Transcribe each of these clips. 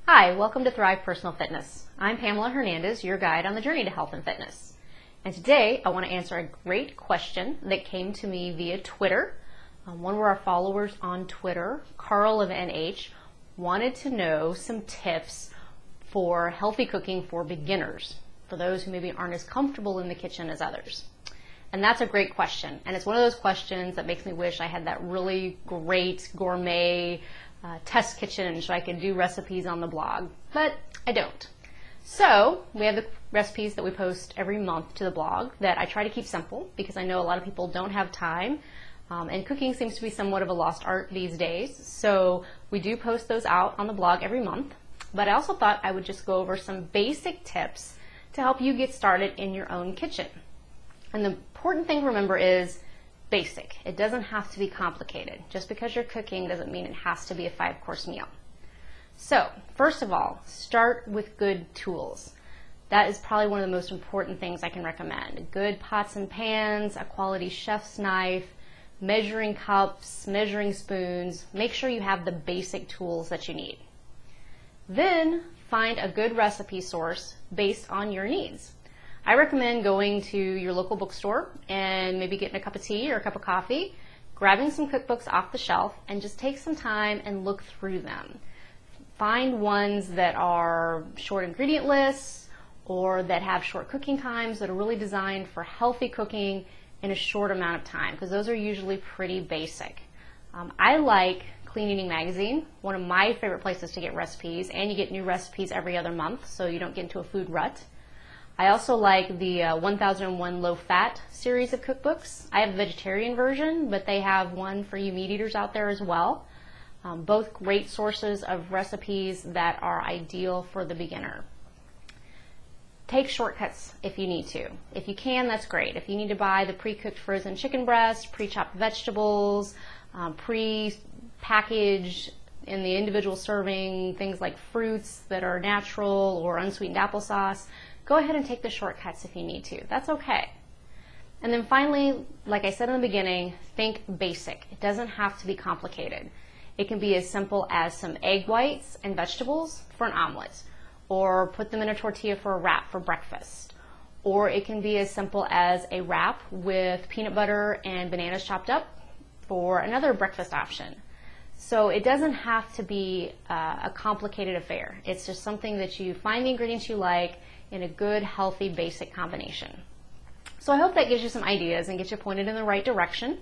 Hi, welcome to Thrive Personal Fitness. I'm Pamela Hernandez, your guide on the journey to health and fitness. And today I want to answer a great question that came to me via Twitter. One of our followers on Twitter, Carl of NH, wanted to know some tips for healthy cooking for beginners, for those who maybe aren't as comfortable in the kitchen as others. And that's a great question. And it's one of those questions that makes me wish I had that really great gourmet test kitchen so I could do recipes on the blog, but I don't. So we have the recipes that we post every month to the blog that I try to keep simple because I know a lot of people don't have time, and cooking seems to be somewhat of a lost art these days. So we do post those out on the blog every month, but I also thought I would just go over some basic tips to help you get started in your own kitchen. And the important thing to remember is basic. It doesn't have to be complicated. Just because you're cooking doesn't mean it has to be a 5-course meal. So, first of all, start with good tools. That is probably one of the most important things I can recommend. Good pots and pans, a quality chef's knife, measuring cups, measuring spoons. Make sure you have the basic tools that you need. Then, find a good recipe source based on your needs. I recommend going to your local bookstore and maybe getting a cup of tea or a cup of coffee, grabbing some cookbooks off the shelf, and just take some time and look through them. Find ones that are short ingredient lists or that have short cooking times that are really designed for healthy cooking in a short amount of time, because those are usually pretty basic. I like Clean Eating Magazine, one of my favorite places to get recipes, and you get new recipes every other month so you don't get into a food rut. I also like the 1001 Low Fat series of cookbooks. I have a vegetarian version, but they have one for you meat eaters out there as well. Both great sources of recipes that are ideal for the beginner. Take shortcuts if you need to. If you can, that's great. If you need to buy the pre-cooked frozen chicken breast, pre-chopped vegetables, pre-packaged in the individual serving, things like fruits that are natural or unsweetened applesauce, go ahead and take the shortcuts if you need to. That's okay. And then finally, like I said in the beginning, think basic. It doesn't have to be complicated. It can be as simple as some egg whites and vegetables for an omelet, or put them in a tortilla for a wrap for breakfast. Or it can be as simple as a wrap with peanut butter and bananas chopped up for another breakfast option. So it doesn't have to be a complicated affair. It's just something that you find the ingredients you like in a good, healthy, basic combination. So I hope that gives you some ideas and gets you pointed in the right direction.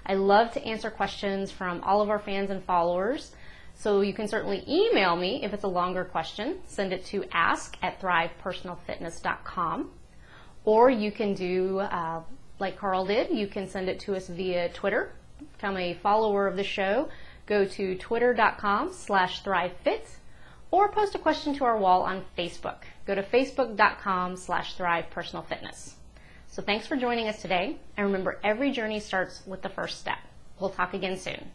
I love to answer questions from all of our fans and followers. So you can certainly email me if it's a longer question. Send it to ask@thrivepersonalfitness.com. Or you can do like Carl did. You can send it to us via Twitter. Become a follower of the show. Go to twitter.com/thrivefit or post a question to our wall on Facebook. Go to facebook.com/thrivepersonalfitness. So thanks for joining us today. And remember, every journey starts with the first step. We'll talk again soon.